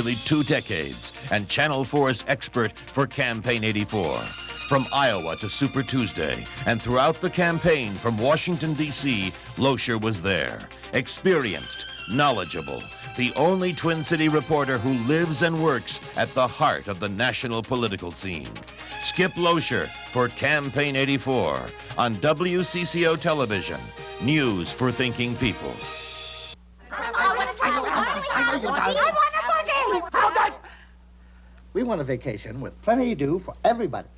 nearly 2 decades and Channel 4's expert for Campaign 84. From Iowa to Super Tuesday and throughout the campaign from Washington, D.C., Loescher was there. Experienced, knowledgeable, the only Twin City reporter who lives and works at the heart of the national political scene. Skip Loescher for Campaign 84 on WCCO Television. News for thinking people. We want a vacation with plenty to do for everybody.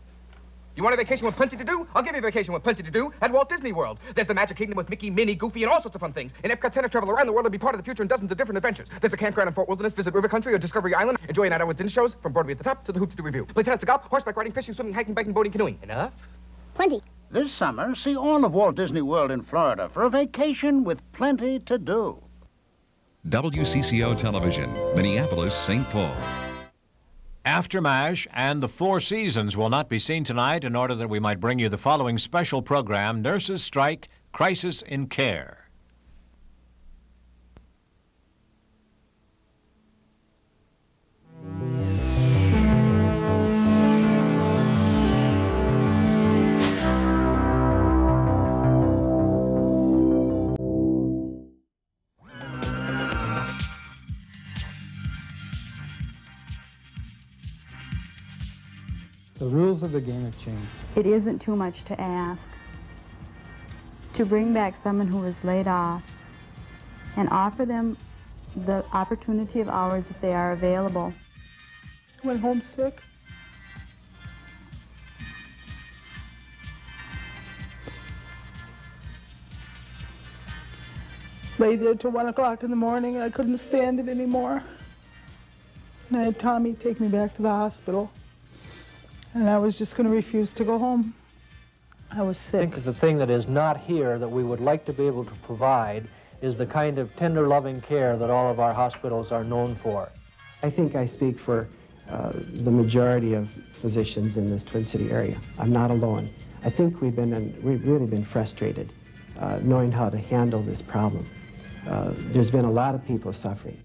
You want a vacation with plenty to do? I'll give you a vacation with plenty to do at Walt Disney World. There's the Magic Kingdom with Mickey, Minnie, Goofy, and all sorts of fun things. In Epcot Center, travel around the world and be part of the future in dozens of different adventures. There's a campground in Fort Wilderness, visit River Country or Discovery Island, enjoy a night out with dinner shows from Broadway at the top to the Hoops to Review. Play tennis, golf, horseback riding, fishing, swimming, hiking, biking, boating, canoeing. Enough? Plenty. This summer, see all of Walt Disney World in Florida for a vacation with plenty to do. WCCO Television, Minneapolis, St. Paul. Aftermash and the Four Seasons will not be seen tonight in order that we might bring you the following special program, Nurses Strike, Crisis in Care. The rules of the game have changed. It isn't too much to ask to bring back someone who is laid off and offer them the opportunity of hours if they are available. Went home sick. Lay there till 1 o'clock in the morning and I couldn't stand it anymore. And I had Tommy take me back to the hospital. And I was just going to refuse to go home. I was sick. I think the thing that is not here that we would like to be able to provide is the kind of tender, loving care that all of our hospitals are known for. I think I speak for the majority of physicians in this Twin City area. I'm not alone. I think we've really been frustrated knowing how to handle this problem. There's been a lot of people suffering.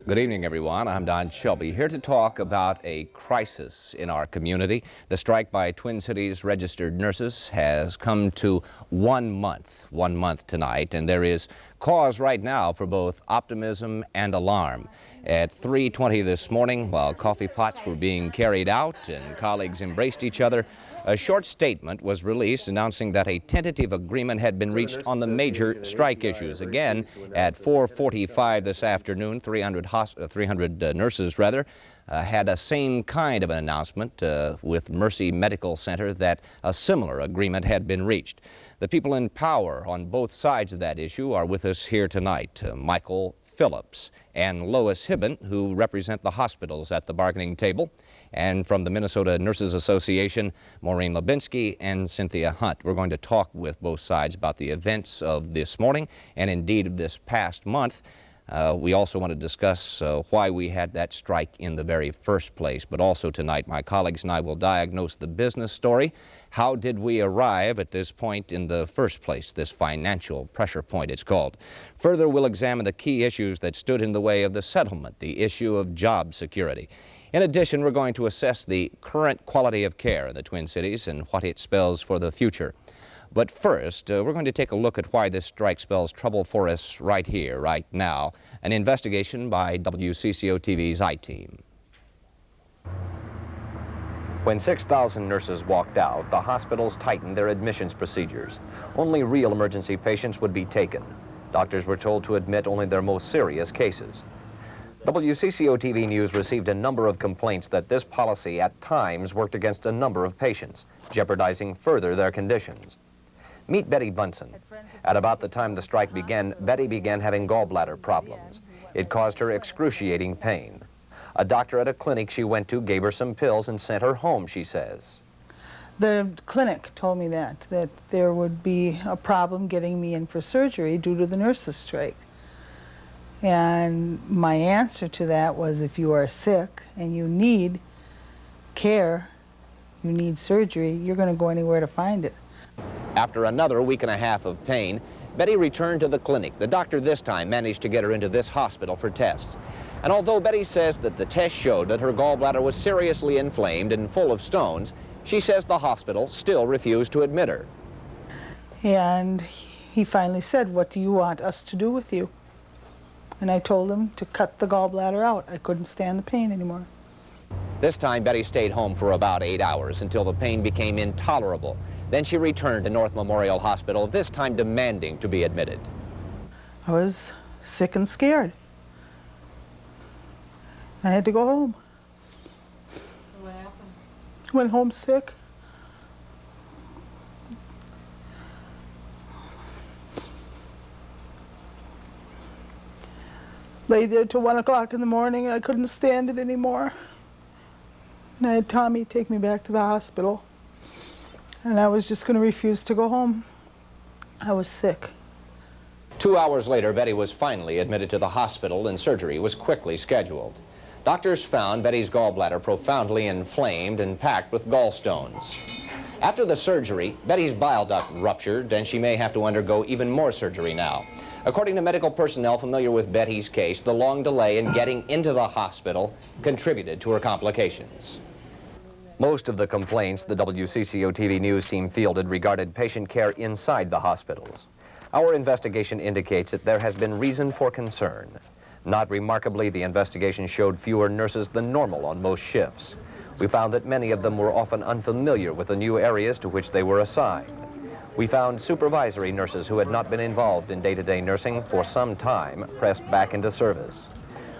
Good evening, everyone. I'm Don Shelby, here to talk about a crisis in our community. The strike by Twin Cities registered nurses has come to 1 month tonight, and there is cause right now for both optimism and alarm. At 3:20 this morning, while coffee pots were being carried out and colleagues embraced each other, a short statement was released announcing that a tentative agreement had been reached on the major strike issues. Again, at 4:45 this afternoon, 300 nurses had a same kind of an announcement with Mercy Medical Center that a similar agreement had been reached. The people in power on both sides of that issue are with us here tonight. Michael Phillips and Lois Hibben, who represent the hospitals at the bargaining table, and from the Minnesota Nurses Association, Maureen Lubinsky and Cynthia Hunt. We're going to talk with both sides about the events of this morning and indeed of this past month. We also want to discuss why we had that strike in the very first place. But also tonight, my colleagues and I will diagnose the business story. How did we arrive at this point in the first place, this financial pressure point it's called? Further, we'll examine the key issues that stood in the way of the settlement, the issue of job security. In addition, we're going to assess the current quality of care in the Twin Cities and what it spells for the future. But first, we're going to take a look at why this strike spells trouble for us right here, right now. An investigation by WCCO-TV's I-Team. When 6,000 nurses walked out, the hospitals tightened their admissions procedures. Only real emergency patients would be taken. Doctors were told to admit only their most serious cases. WCCO-TV News received a number of complaints that this policy at times worked against a number of patients, jeopardizing further their conditions. Meet Betty Bunsen. At about the time the strike began, Betty began having gallbladder problems. It caused her excruciating pain. A doctor at a clinic she went to gave her some pills and sent her home, she says. The clinic told me that there would be a problem getting me in for surgery due to the nurses' strike. And my answer to that was, if you are sick and you need care, you need surgery, you're going to go anywhere to find it. After another week and a half of pain, Betty returned to the clinic. The doctor this time managed to get her into this hospital for tests. And although Betty says that the test showed that her gallbladder was seriously inflamed and full of stones, she says the hospital still refused to admit her. And he finally said, "What do you want us to do with you?" And I told him to cut the gallbladder out. I couldn't stand the pain anymore. This time, Betty stayed home for about 8 hours until the pain became intolerable. Then she returned to North Memorial Hospital, this time demanding to be admitted. I was sick and scared. I had to go home. So what happened? Went home sick. Lay there till 1 o'clock in the morning. I couldn't stand it anymore. And I had Tommy take me back to the hospital. And I was just going to refuse to go home. I was sick. 2 hours later, Betty was finally admitted to the hospital and surgery was quickly scheduled. Doctors found Betty's gallbladder profoundly inflamed and packed with gallstones. After the surgery, Betty's bile duct ruptured and she may have to undergo even more surgery now. According to medical personnel familiar with Betty's case, the long delay in getting into the hospital contributed to her complications. Most of the complaints the WCCO-TV news team fielded regarded patient care inside the hospitals. Our investigation indicates that there has been reason for concern. Not remarkably, the investigation showed fewer nurses than normal on most shifts. We found that many of them were often unfamiliar with the new areas to which they were assigned. We found supervisory nurses who had not been involved in day-to-day nursing for some time pressed back into service.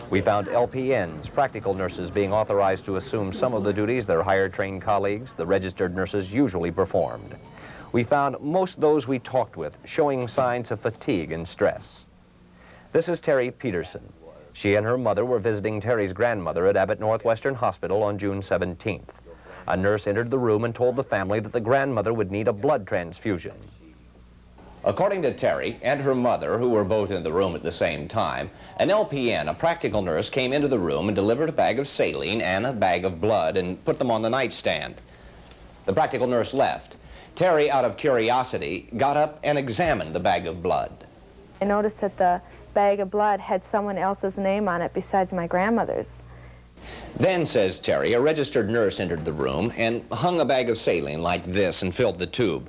We found LPNs, practical nurses, being authorized to assume some of the duties their higher trained colleagues, the registered nurses, usually performed. We found most those we talked with showing signs of fatigue and stress. This is Terry Peterson. She and her mother were visiting Terry's grandmother at Abbott Northwestern Hospital on June 17th. A nurse entered the room and told the family that the grandmother would need a blood transfusion. According to Terry and her mother, who were both in the room at the same time, an LPN, a practical nurse, came into the room and delivered a bag of saline and a bag of blood and put them on the nightstand. The practical nurse left. Terry, out of curiosity, got up and examined the bag of blood. I noticed that the bag of blood had someone else's name on it besides my grandmother's. Then, says Terry, a registered nurse entered the room and hung a bag of saline like this and filled the tube.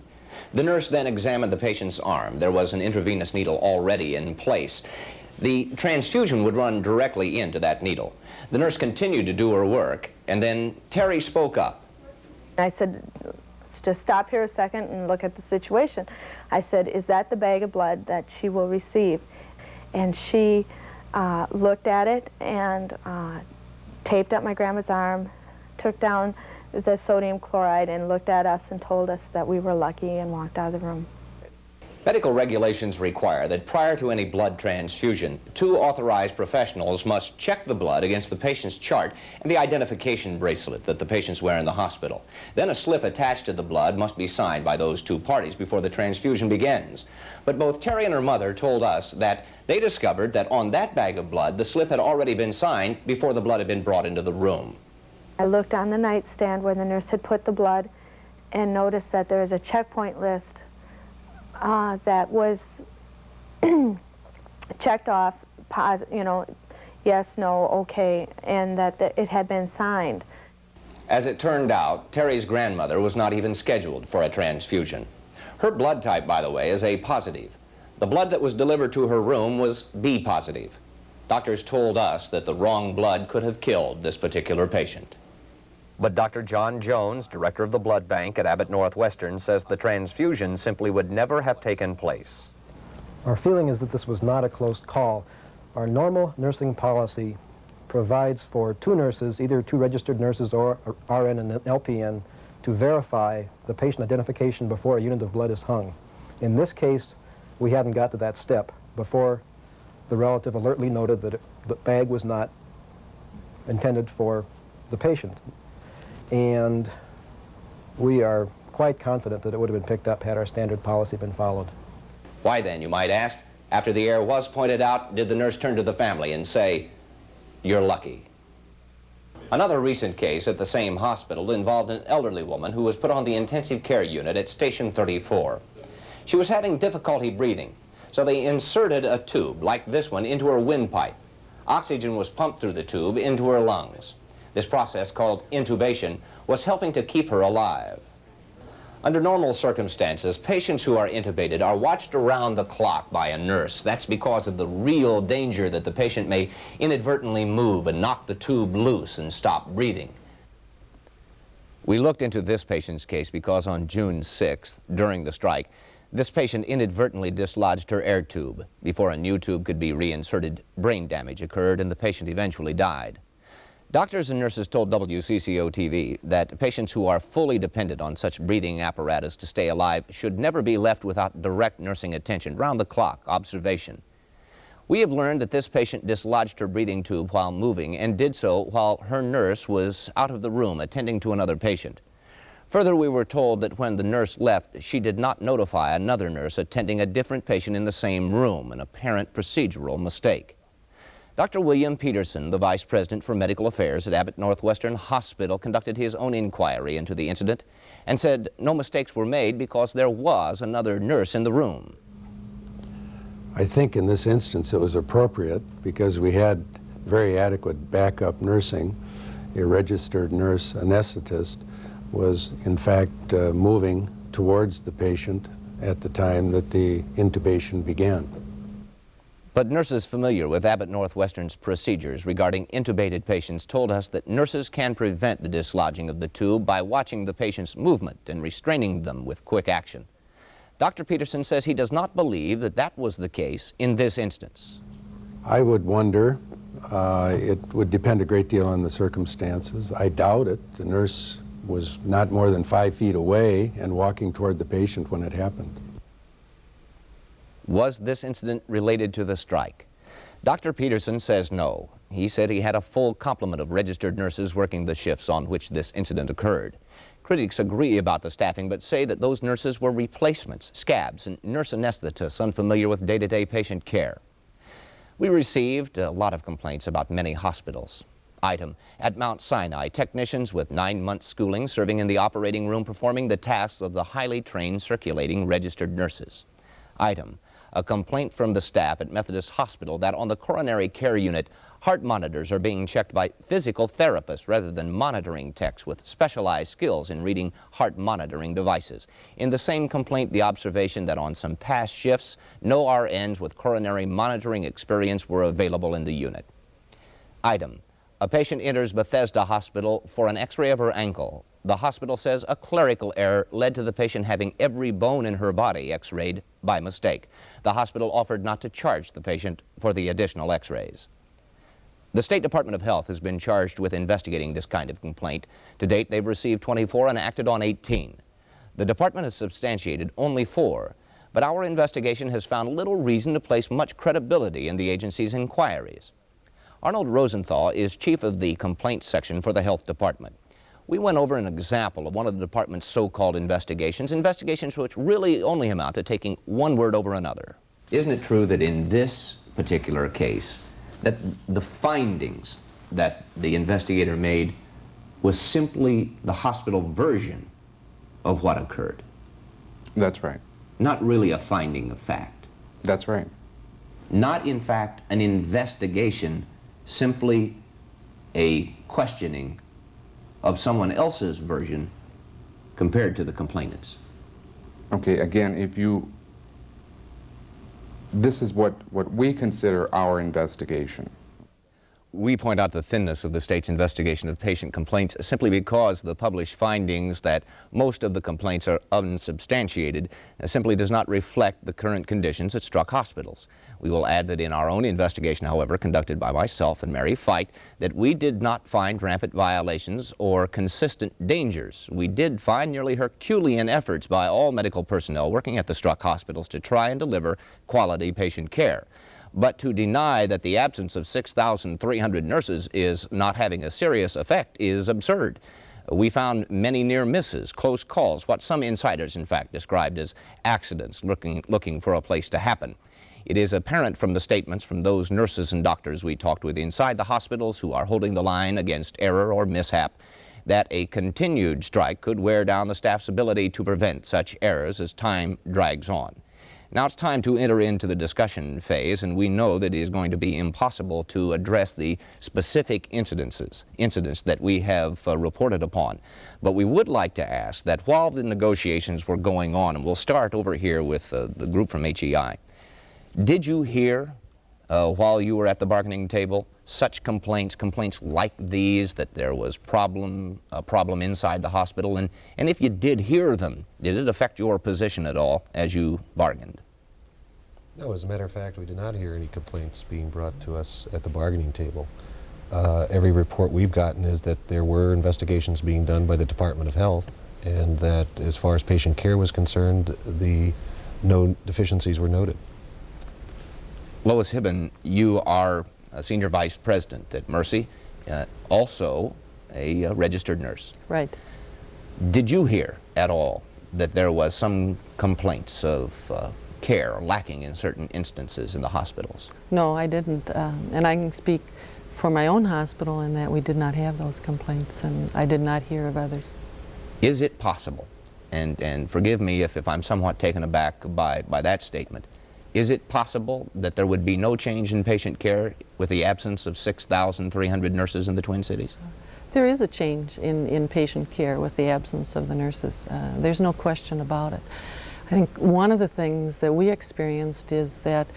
The nurse then examined the patient's arm. There was an intravenous needle already in place. The transfusion would run directly into that needle. The nurse continued to do her work, and then Terry spoke up. I said, "Let's just stop here a second and look at the situation." I said, "Is that the bag of blood that she will receive?" And she looked at it and taped up my grandma's arm, took down the sodium chloride and looked at us and told us that we were lucky and walked out of the room. Medical regulations require that prior to any blood transfusion, 2 authorized professionals must check the blood against the patient's chart and the identification bracelet that the patients wear in the hospital. Then a slip attached to the blood must be signed by those 2 parties before the transfusion begins. But both Terry and her mother told us that they discovered that on that bag of blood, the slip had already been signed before the blood had been brought into the room. I looked on the nightstand where the nurse had put the blood and noticed that there was a checkpoint list that was checked off, you know, yes, no, okay, and that it had been signed. As it turned out, Terry's grandmother was not even scheduled for a transfusion. Her blood type, by the way, is A positive. The blood that was delivered to her room was B positive. Doctors told us that the wrong blood could have killed this particular patient. But Dr. John Jones, director of the blood bank at Abbott Northwestern, says the transfusion simply would never have taken place. Our feeling is that this was not a close call. Our normal nursing policy provides for 2 nurses, either 2 registered nurses or RN and LPN, to verify the patient identification before a unit of blood is hung. In this case, we hadn't got to that step before the relative alertly noted that the bag was not intended for the patient. And we are quite confident that it would have been picked up had our standard policy been followed. Why then, you might ask? After the error was pointed out, did the nurse turn to the family and say, "You're lucky"? Another recent case at the same hospital involved an elderly woman who was put on the intensive care unit at Station 34. She was having difficulty breathing. So they inserted a tube, like this one, into her windpipe. Oxygen was pumped through the tube into her lungs. This process, called intubation, was helping to keep her alive. Under normal circumstances, patients who are intubated are watched around the clock by a nurse. That's because of the real danger that the patient may inadvertently move and knock the tube loose and stop breathing. We looked into this patient's case because on June 6th, during the strike, this patient inadvertently dislodged her air tube. Before a new tube could be reinserted, brain damage occurred and the patient eventually died. Doctors and nurses told WCCO-TV that patients who are fully dependent on such breathing apparatus to stay alive should never be left without direct nursing attention, round-the-clock observation. We have learned that this patient dislodged her breathing tube while moving and did so while her nurse was out of the room attending to another patient. Further, we were told that when the nurse left, she did not notify another nurse attending a different patient in the same room, an apparent procedural mistake. Dr. William Peterson, the Vice President for Medical Affairs at Abbott Northwestern Hospital, conducted his own inquiry into the incident and said no mistakes were made because there was another nurse in the room. I think in this instance it was appropriate because we had very adequate backup nursing. A registered nurse anesthetist was in fact moving towards the patient at the time that the intubation began. But nurses familiar with Abbott Northwestern's procedures regarding intubated patients told us that nurses can prevent the dislodging of the tube by watching the patient's movement and restraining them with quick action. Dr. Peterson says he does not believe that that was the case in this instance. I would wonder. It would depend a great deal on the circumstances. I doubt it. The nurse was not more than 5 feet away and walking toward the patient when it happened. Was this incident related to the strike? Dr. Peterson says no. He said he had a full complement of registered nurses working the shifts on which this incident occurred. Critics agree about the staffing, but say that those nurses were replacements, scabs, and nurse anesthetists unfamiliar with day-to-day patient care. We received a lot of complaints about many hospitals. Item, at Mount Sinai, technicians with 9 months schooling serving in the operating room performing the tasks of the highly trained circulating registered nurses. Item, a complaint from the staff at Methodist Hospital that on the coronary care unit, heart monitors are being checked by physical therapists rather than monitoring techs with specialized skills in reading heart monitoring devices. In the same complaint, the observation that on some past shifts, no RNs with coronary monitoring experience were available in the unit. Item, a patient enters Bethesda Hospital for an x-ray of her ankle. The hospital says a clerical error led to the patient having every bone in her body x-rayed by mistake. The hospital offered not to charge the patient for the additional x-rays. The State Department of Health has been charged with investigating this kind of complaint. To date, they've received 24 and acted on 18. The department has substantiated only 4, but our investigation has found little reason to place much credibility in the agency's inquiries. Arnold Rosenthal is chief of the complaints section for the Health Department. We went over an example of one of the department's so-called investigations which really only amount to taking one word over another. Isn't it true that in this particular case, that the findings that the investigator made was simply the hospital version of what occurred? That's right. Not really a finding of fact? That's right. Not, in fact, an investigation, simply a questioning of someone else's version compared to the complainant's. Okay, again, this is what we consider our investigation. We point out the thinness of the state's investigation of patient complaints simply because the published findings that most of the complaints are unsubstantiated simply does not reflect the current conditions at struck hospitals. We will add that in our own investigation, however, conducted by myself and Mary Fite, that we did not find rampant violations or consistent dangers. We did find nearly Herculean efforts by all medical personnel working at the struck hospitals to try and deliver quality patient care. But to deny that the absence of 6,300 nurses is not having a serious effect is absurd. We found many near misses, close calls, what some insiders in fact described as accidents looking for a place to happen. It is apparent from the statements from those nurses and doctors we talked with inside the hospitals who are holding the line against error or mishap that a continued strike could wear down the staff's ability to prevent such errors as time drags on. Now it's time to enter into the discussion phase, and we know that it is going to be impossible to address the specific incidents that we have reported upon. But we would like to ask that while the negotiations were going on, and we'll start over here with the group from HEI, did you hear while you were at the bargaining table such complaints like these, that there was a problem inside the hospital? And if you did hear them, did it affect your position at all as you bargained? No, as a matter of fact, we did not hear any complaints being brought to us at the bargaining table. Every report we've gotten is that there were investigations being done by the Department of Health, and that as far as patient care was concerned, no deficiencies were noted. Lois Hibben, you are a senior vice president at Mercy, also a registered nurse. Right. Did you hear at all that there was some complaints of care lacking in certain instances in the hospitals? No, I didn't. And I can speak for my own hospital in that we did not have those complaints, and I did not hear of others. Is it possible, and forgive me if I'm somewhat taken aback by that statement, is it possible that there would be no change in patient care with the absence of 6,300 nurses in the Twin Cities? There is a change in patient care with the absence of the nurses. There's no question about it. I think one of the things that we experienced is that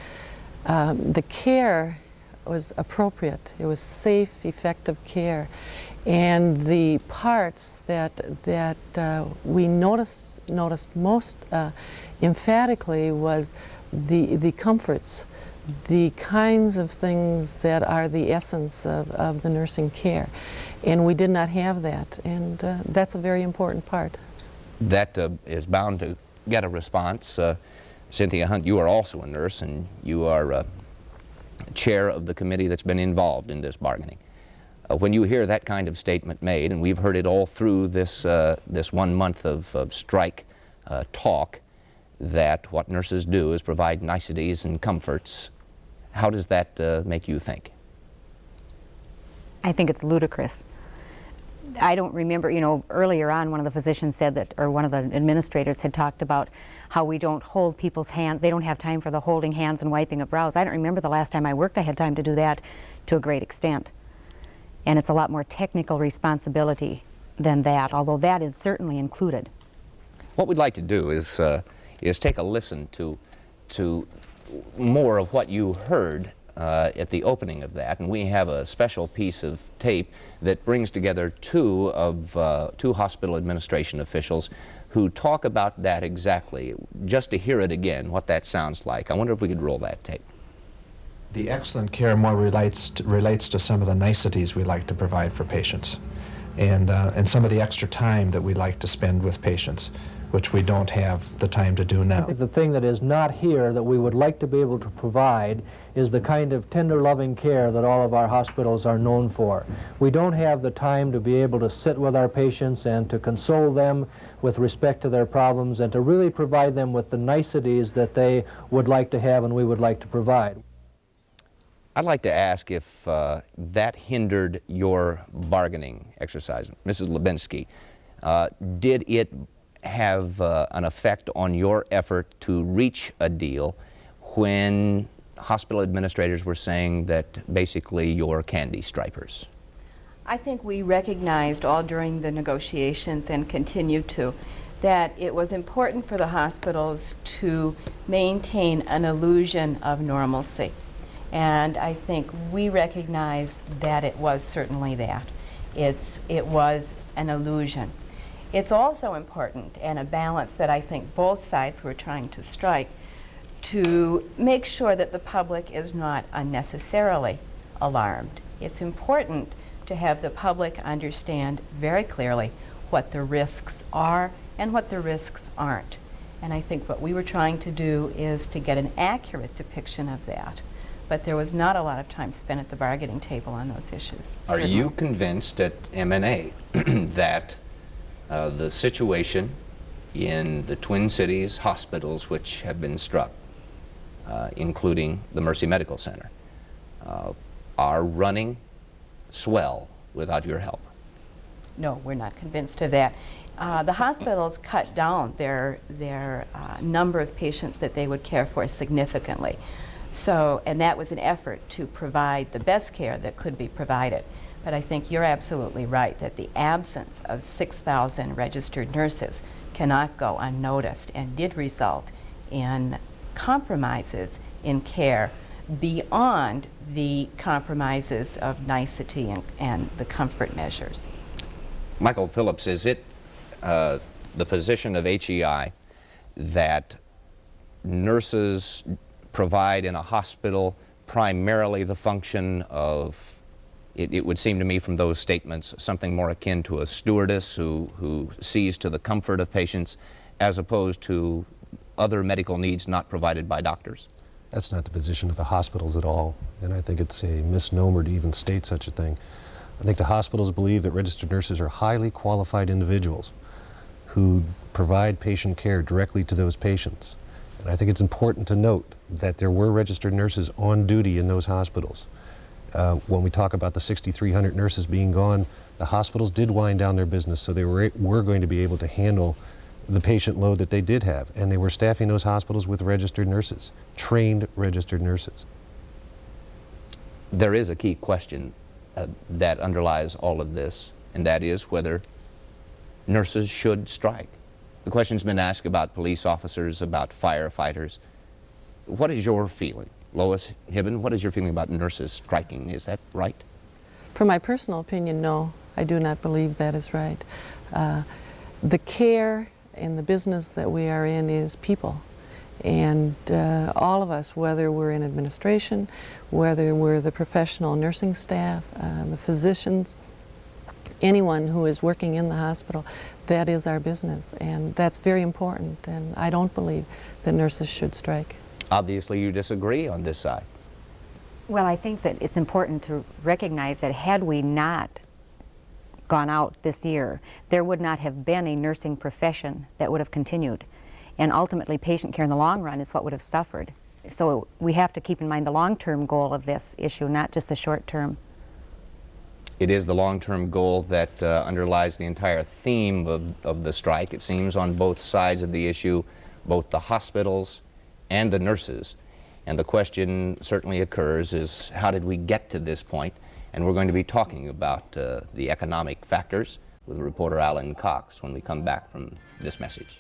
the care was appropriate. It was safe, effective care. And the parts that we noticed most emphatically was the comforts, the kinds of things that are the essence of the nursing care. And we did not have that, and that's a very important part. That is bound to get a response. Cynthia Hunt, you are also a nurse, and you are chair of the committee that's been involved in this bargaining. When you hear that kind of statement made, and we've heard it all through this 1 month of strike talk, that what nurses do is provide niceties and comforts, how does that make you think? I think it's ludicrous. I don't remember, earlier on one of the physicians said that, or one of the administrators had talked about how we don't hold people's hands, they don't have time for the holding hands and wiping of brows. I don't remember the last time I worked I had time to do that to a great extent. And it's a lot more technical responsibility than that, although that is certainly included. What we'd like to do is take a listen to more of what you heard at the opening of that, and we have a special piece of tape that brings together two hospital administration officials who talk about that exactly, just to hear it again, what that sounds like. I wonder if we could roll that tape. The excellent care more relates to some of the niceties we like to provide for patients, and some of the extra time that we like to spend with patients, which we don't have the time to do now. The thing that is not here that we would like to be able to provide is the kind of tender, loving care that all of our hospitals are known for. We don't have the time to be able to sit with our patients and to console them with respect to their problems and to really provide them with the niceties that they would like to have and we would like to provide. I'd like to ask if that hindered your bargaining exercise. Mrs. Lubinsky, did it have an effect on your effort to reach a deal when hospital administrators were saying that basically you're candy stripers? I think we recognized all during the negotiations and continue to that it was important for the hospitals to maintain an illusion of normalcy. And I think we recognized that it was certainly that. It was an illusion. It's also important, and a balance that I think both sides were trying to strike, to make sure that the public is not unnecessarily alarmed. It's important to have the public understand very clearly what the risks are and what the risks aren't. And I think what we were trying to do is to get an accurate depiction of that. But there was not a lot of time spent at the bargaining table on those issues. Are certainly. you convinced at MNA that the situation in the Twin Cities hospitals which have been struck, including the Mercy Medical Center, are running swell without your help? No, we're not convinced of that. The hospitals cut down their number of patients that they would care for significantly. So, and that was an effort to provide the best care that could be provided. But I think you're absolutely right that the absence of 6,000 registered nurses cannot go unnoticed and did result in compromises in care beyond the compromises of nicety and the comfort measures. Michael Phillips, is it the position of HEI that nurses provide in a hospital primarily the function of, it would seem to me from those statements, something more akin to a stewardess who sees to the comfort of patients as opposed to other medical needs not provided by doctors? That's not the position of the hospitals at all, and I think it's a misnomer to even state such a thing. I think the hospitals believe that registered nurses are highly qualified individuals who provide patient care directly to those patients. And I think it's important to note that there were registered nurses on duty in those hospitals. When we talk about the 6,300 nurses being gone, the hospitals did wind down their business, so they were going to be able to handle the patient load that they did have. And they were staffing those hospitals with registered nurses, trained registered nurses. There is a key question that underlies all of this, and that is whether nurses should strike. The question's been asked about police officers, about firefighters. What is your feeling? Lois Hibben, what is your feeling about nurses striking? Is that right? For my personal opinion, no. I do not believe that is right. The care and the business that we are in is people. And all of us, whether we're in administration, whether we're the professional nursing staff, the physicians, anyone who is working in the hospital, that is our business, and that's very important, and I don't believe that nurses should strike. Obviously you disagree on this side. Well, I think that it's important to recognize that had we not gone out this year, there would not have been a nursing profession that would have continued. And ultimately, patient care in the long run is what would have suffered. So we have to keep in mind the long-term goal of this issue, not just the short-term. It is the long-term goal that underlies the entire theme of the strike, it seems, on both sides of the issue, both the hospitals and the nurses. And the question certainly occurs is, how did we get to this point? And we're going to be talking about the economic factors with reporter Alan Cox when we come back from this message.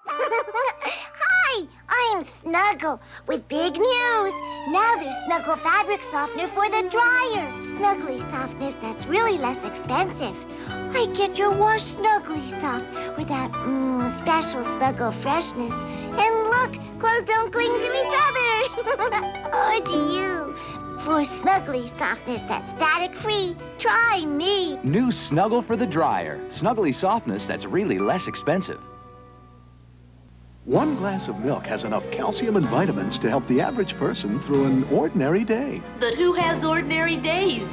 Hi, I'm Snuggle with big news. Now there's Snuggle Fabric Softener for the dryer. Snuggly softness that's really less expensive. I get your wash snuggly soft with that special Snuggle freshness. And look, clothes don't cling to each other. Or do you? For snuggly softness that's static-free, try me. New Snuggle for the dryer. Snuggly softness that's really less expensive. One glass of milk has enough calcium and vitamins to help the average person through an ordinary day. But who has ordinary days?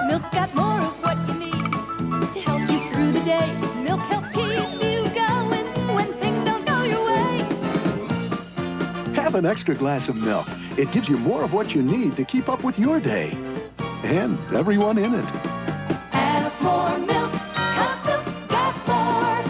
Milk's got more of what you need to help you through the day. Milk helps keep you going when things don't go your way. Have an extra glass of milk. It gives you more of what you need to keep up with your day. And everyone in it. Have more milk, 'cause milk's got more.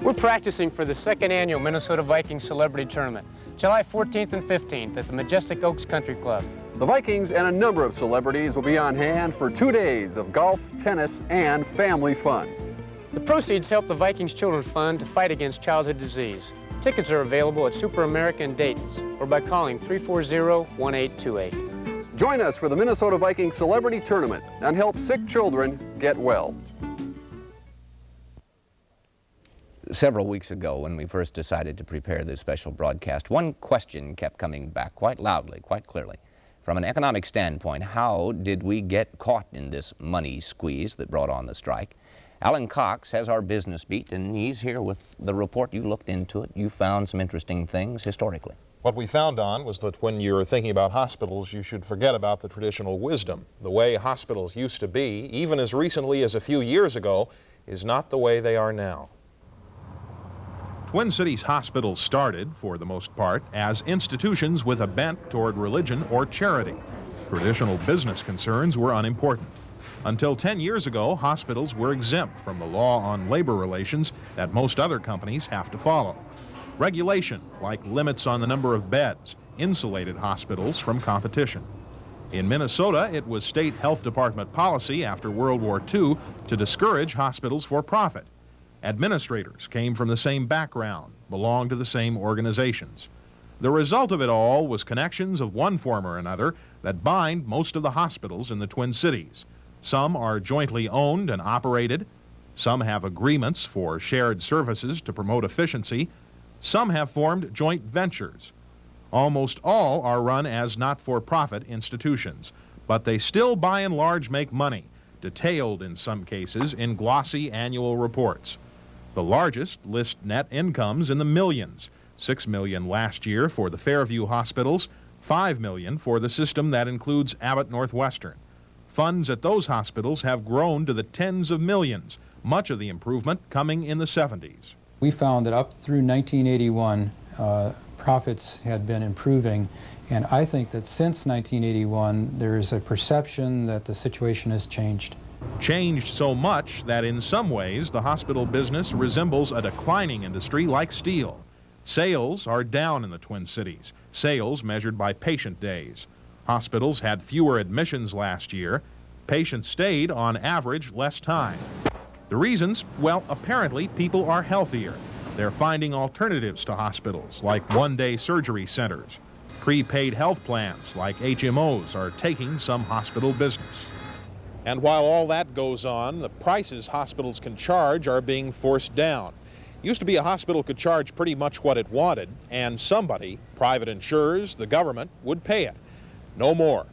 We're practicing for the second annual Minnesota Vikings Celebrity Tournament, July 14th and 15th at the Majestic Oaks Country Club. The Vikings and a number of celebrities will be on hand for 2 days of golf, tennis, and family fun. The proceeds help the Vikings Children's Fund to fight against childhood disease. Tickets are available at Super America in Dayton's or by calling 340-1828. Join us for the Minnesota Vikings Celebrity Tournament and help sick children get well. Several weeks ago, when we first decided to prepare this special broadcast, one question kept coming back quite loudly, quite clearly. From an economic standpoint, how did we get caught in this money squeeze that brought on the strike? Alan Cox has our business beat, and he's here with the report. You looked into it. You found some interesting things historically. What we found on was that when you're thinking about hospitals, you should forget about the traditional wisdom. The way hospitals used to be, even as recently as a few years ago, is not the way they are now. Twin Cities hospitals started, for the most part, as institutions with a bent toward religion or charity. Traditional business concerns were unimportant. Until 10 years ago, hospitals were exempt from the law on labor relations that most other companies have to follow. Regulation, like limits on the number of beds, insulated hospitals from competition. In Minnesota, it was state health department policy after World War II to discourage hospitals for profit. Administrators came from the same background, belonged to the same organizations. The result of it all was connections of one form or another that bind most of the hospitals in the Twin Cities. Some are jointly owned and operated. Some have agreements for shared services to promote efficiency. Some have formed joint ventures. Almost all are run as not-for-profit institutions, but they still by and large make money, detailed in some cases in glossy annual reports. The largest list net incomes in the millions, $6 million last year for the Fairview hospitals, $5 million for the system that includes Abbott Northwestern. Funds at those hospitals have grown to the tens of millions, much of the improvement coming in the 70s. We found that up through 1981, profits had been improving, and I think that since 1981, there is a perception that the situation has changed. Changed so much that in some ways the hospital business resembles a declining industry like steel. Sales are down in the Twin Cities, sales measured by patient days. Hospitals had fewer admissions last year. Patients stayed, on average, less time. The reasons? Well, apparently people are healthier. They're finding alternatives to hospitals, like one-day surgery centers. Prepaid health plans, like HMOs, are taking some hospital business. And while all that goes on, the prices hospitals can charge are being forced down. Used to be a hospital could charge pretty much what it wanted, and somebody, private insurers, the government, would pay it. No more.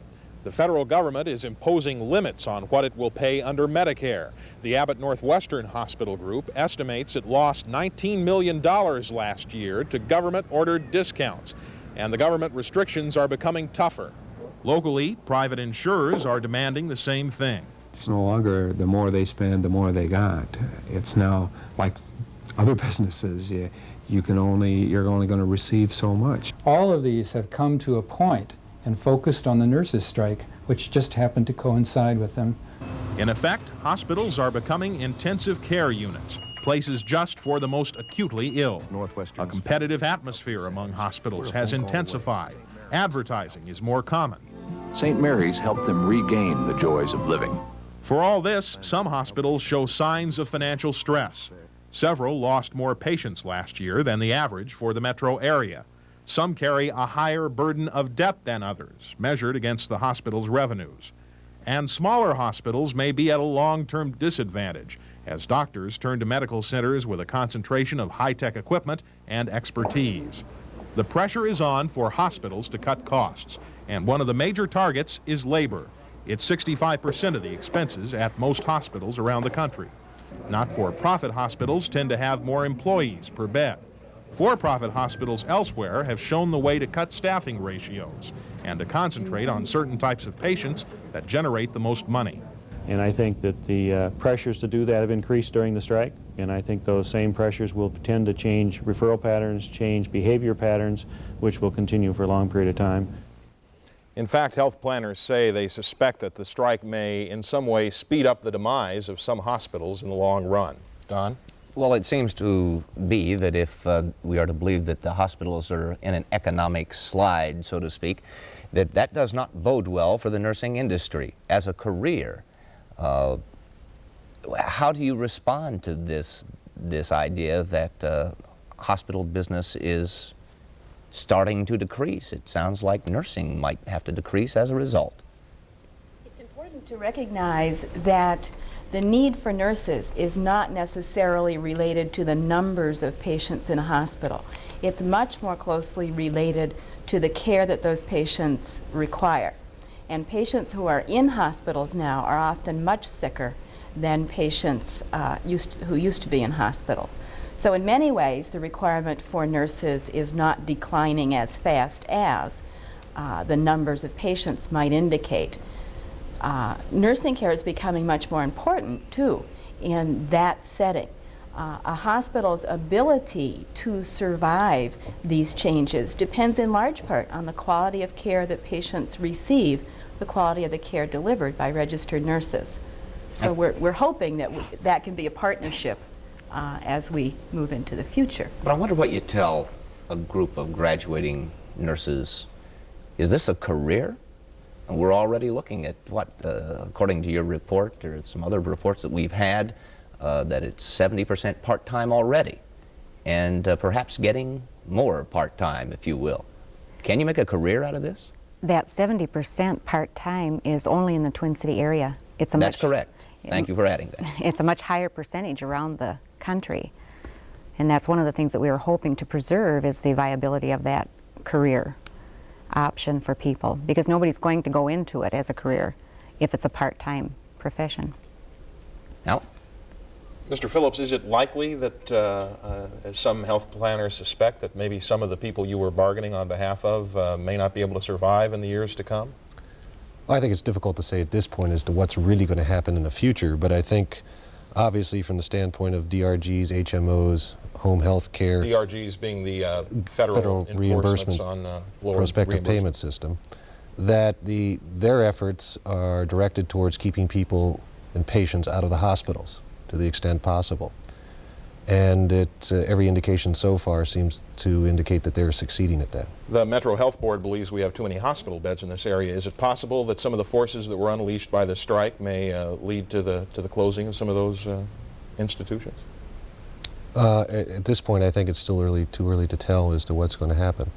The federal government is imposing limits on what it will pay under Medicare. The Abbott Northwestern Hospital Group estimates it lost $19 million last year to government-ordered discounts, and the government restrictions are becoming tougher. Locally, private insurers are demanding the same thing. It's no longer the more they spend, the more they got. It's now like other businesses. You're only going to receive so much. All of these have come to a point and focused on the nurses' strike, which just happened to coincide with them. In effect, hospitals are becoming intensive care units, places just for the most acutely ill. A competitive atmosphere among hospitals has intensified. Advertising is more common. St. Mary's helped them regain the joys of living. For all this, some hospitals show signs of financial stress. Several lost more patients last year than the average for the metro area. Some carry a higher burden of debt than others, measured against the hospital's revenues. And smaller hospitals may be at a long-term disadvantage as doctors turn to medical centers with a concentration of high-tech equipment and expertise. The pressure is on for hospitals to cut costs, and one of the major targets is labor. It's 65% of the expenses at most hospitals around the country. Not-for-profit hospitals tend to have more employees per bed. For-profit hospitals elsewhere have shown the way to cut staffing ratios and to concentrate on certain types of patients that generate the most money. And I think that the pressures to do that have increased during the strike, and I think those same pressures will tend to change referral patterns, change behavior patterns, which will continue for a long period of time. In fact, health planners say they suspect that the strike may in some way speed up the demise of some hospitals in the long run. Don? Well, it seems to be that if we are to believe that the hospitals are in an economic slide, so to speak, that does not bode well for the nursing industry as a career. How do you respond to this idea that hospital business is starting to decrease? It sounds like nursing might have to decrease as a result. It's important to recognize that the need for nurses is not necessarily related to the numbers of patients in a hospital. It's much more closely related to the care that those patients require. And patients who are in hospitals now are often much sicker than patients who used to be in hospitals. So in many ways, the requirement for nurses is not declining as fast as the numbers of patients might indicate. Nursing care is becoming much more important, too, in that setting. A hospital's ability to survive these changes depends in large part on the quality of care that patients receive, the quality of the care delivered by registered nurses. So we're hoping that that can be a partnership as we move into the future. But I wonder what you tell a group of graduating nurses. Is this a career? And we're already looking at what, according to your report or some other reports that we've had, that it's 70% part-time already, and perhaps getting more part-time, if you will. Can you make a career out of this? That 70% part-time is only in the Twin City area. That's correct. Thank you for adding that. It's a much higher percentage around the country. And that's one of the things that we were hoping to preserve, is the viability of that career option for people, because nobody's going to go into it as a career if it's a part-time profession. Now, Mr. Phillips, is it likely that, as some health planners suspect, that maybe some of the people you were bargaining on behalf of may not be able to survive in the years to come? I think it's difficult to say at this point as to what's really going to happen in the future, but I think obviously from the standpoint of DRGs, HMOs, home health care, DRGs being the federal reimbursement on prospective payment system, that their efforts are directed towards keeping people and patients out of the hospitals to the extent possible. And every indication so far seems to indicate that they're succeeding at that. The Metro Health Board believes we have too many hospital beds in this area. Is it possible that some of the forces that were unleashed by the strike may lead to the closing of some of those institutions? At this point, I think it's still too early to tell as to what's going to happen.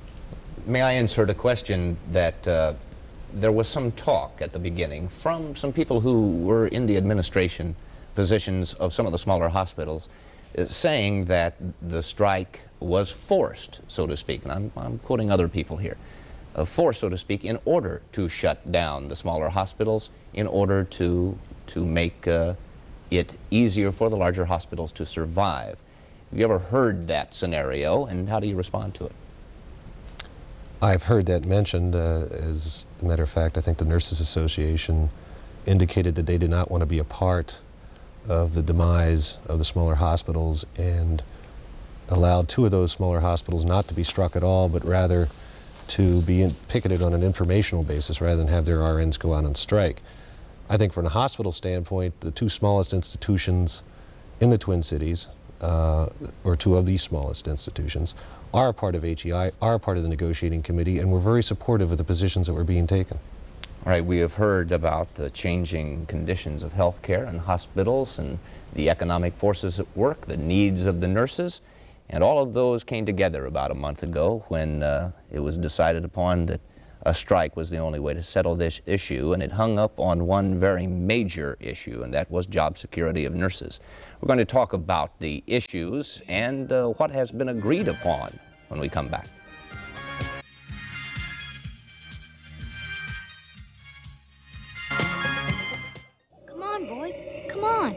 May I insert a question that there was some talk at the beginning from some people who were in the administration positions of some of the smaller hospitals, saying that the strike was forced, so to speak, and I'm quoting other people here, forced, so to speak, in order to shut down the smaller hospitals, in order to make it easier for the larger hospitals to survive. Have you ever heard that scenario, and how do you respond to it? I've heard that mentioned. As a matter of fact, I think the Nurses Association indicated that they did not want to be a part of the demise of the smaller hospitals, and allowed 2 of those smaller hospitals not to be struck at all, but rather to be picketed on an informational basis rather than have their RNs go out on strike. I think from a hospital standpoint, the 2 smallest institutions in the Twin Cities, or 2 of the smallest institutions, are a part of HEI, are a part of the negotiating committee, and we're very supportive of the positions that were being taken. All right, we have heard about the changing conditions of health care in hospitals and the economic forces at work, the needs of the nurses, and all of those came together about a month ago when it was decided upon that a strike was the only way to settle this issue, and it hung up on one very major issue, and that was job security of nurses. We're going to talk about the issues and what has been agreed upon when we come back. Come on, boy. Come on.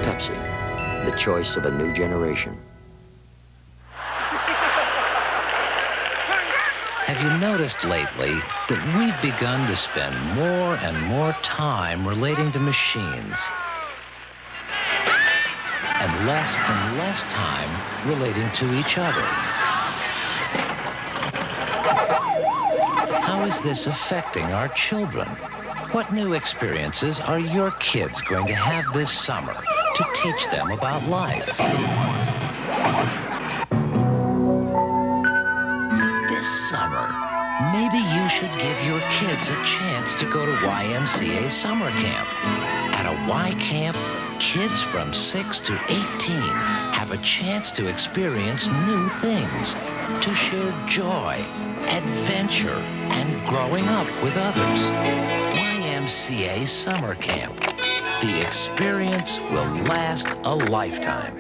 Pepsi, the choice of a new generation. Have you noticed lately that we've begun to spend more and more time relating to machines and less time relating to each other? How is this affecting our children? What new experiences are your kids going to have this summer to teach them about life? This summer, maybe you should give your kids a chance to go to YMCA summer camp. At a Y camp, kids from 6 to 18 have a chance to experience new things, to share joy, adventure, and growing up with others. YMCA summer camp. The experience will last a lifetime.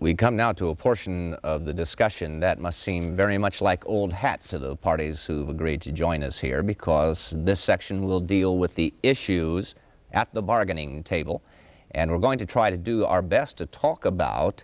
We come now to a portion of the discussion that must seem very much like old hat to the parties who've agreed to join us here, because this section will deal with the issues at the bargaining table, and we're going to try to do our best to talk about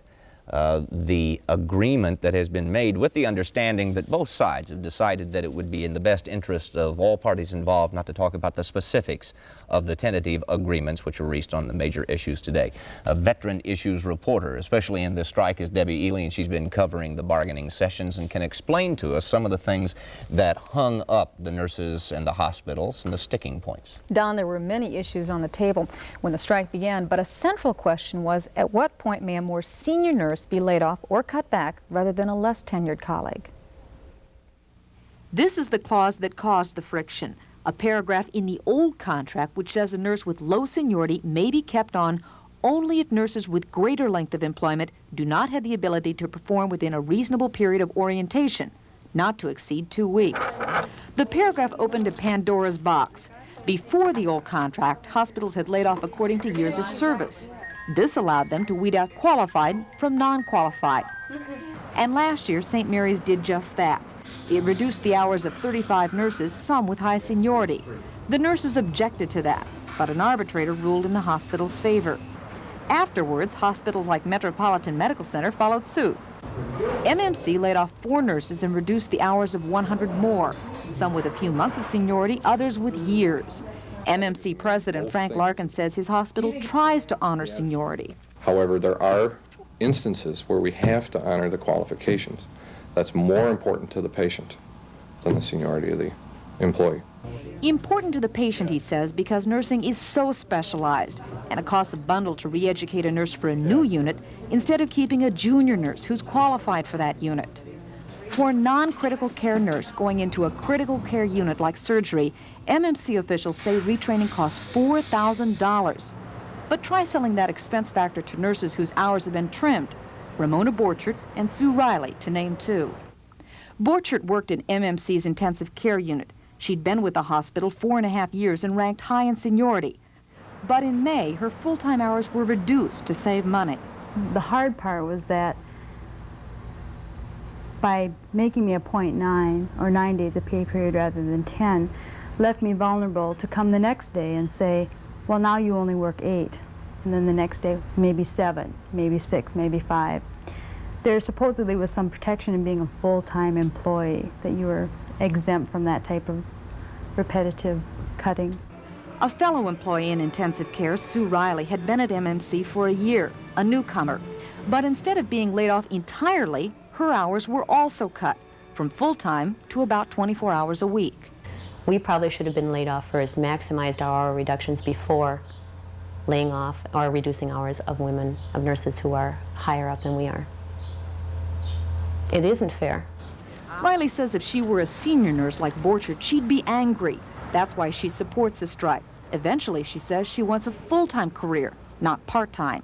the agreement that has been made, with the understanding that both sides have decided that it would be in the best interest of all parties involved not to talk about the specifics of the tentative agreements which were reached on the major issues today. A veteran issues reporter, especially in this strike, is Debbie Ely, and she's been covering the bargaining sessions and can explain to us some of the things that hung up the nurses and the hospitals and the sticking points. Don, there were many issues on the table when the strike began, but a central question was, at what point may a more senior nurse be laid off or cut back rather than a less tenured colleague? This is the clause that caused the friction, a paragraph in the old contract which says a nurse with low seniority may be kept on only if nurses with greater length of employment do not have the ability to perform within a reasonable period of orientation, not to exceed 2 weeks. The paragraph opened a Pandora's box. Before the old contract, hospitals had laid off according to years of service. This allowed them to weed out qualified from non-qualified. And last year, St. Mary's did just that. It reduced the hours of 35 nurses, some with high seniority. The nurses objected to that, but an arbitrator ruled in the hospital's favor. Afterwards, hospitals like Metropolitan Medical Center followed suit. MMC laid off 4 nurses and reduced the hours of 100 more, some with a few months of seniority, others with years. MMC President Frank Larkin says his hospital tries to honor seniority. However, there are instances where we have to honor the qualifications. That's more important to the patient than the seniority of the employee. Important to the patient, he says, because nursing is so specialized, and it costs a bundle to re-educate a nurse for a new unit instead of keeping a junior nurse who's qualified for that unit. For a non-critical care nurse going into a critical care unit like surgery, MMC officials say retraining costs $4,000. But try selling that expense factor to nurses whose hours have been trimmed. Ramona Borchert and Sue Riley, to name 2. Borchert worked in MMC's intensive care unit. She'd been with the hospital 4.5 years and ranked high in seniority. But in May, her full-time hours were reduced to save money. The hard part was that by making me a 0.9 or 9 days of pay period rather than 10, left me vulnerable to come the next day and say, well, now you only work 8. And then the next day, maybe 7, maybe 6, maybe 5. There supposedly was some protection in being a full-time employee, that you were exempt from that type of repetitive cutting. A fellow employee in intensive care, Sue Riley, had been at MMC for a year, a newcomer. But instead of being laid off entirely, her hours were also cut, from full-time to about 24 hours a week. We probably should have been laid off for as maximized hour reductions before laying off or reducing hours of women, of nurses who are higher up than we are. It isn't fair. Riley says if she were a senior nurse like Borchert, she'd be angry. That's why she supports the strike. Eventually, she says, she wants a full-time career, not part-time.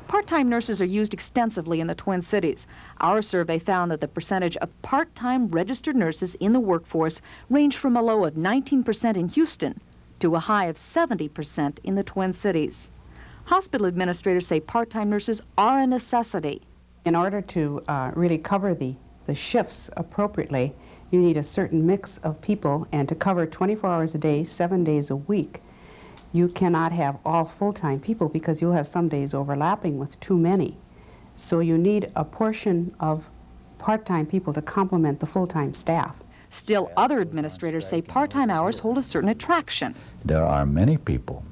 Part-time nurses are used extensively in the Twin Cities. Our survey found that the percentage of part-time registered nurses in the workforce ranged from a low of 19% in Houston to a high of 70% in the Twin Cities. Hospital administrators say part-time nurses are a necessity. In order to really cover the shifts appropriately, you need a certain mix of people, and to cover 24 hours a day, 7 days a week, you cannot have all full-time people because you'll have some days overlapping with too many. So you need a portion of part-time people to complement the full-time staff. Still, other administrators say part-time hours hold a certain attraction. There are many people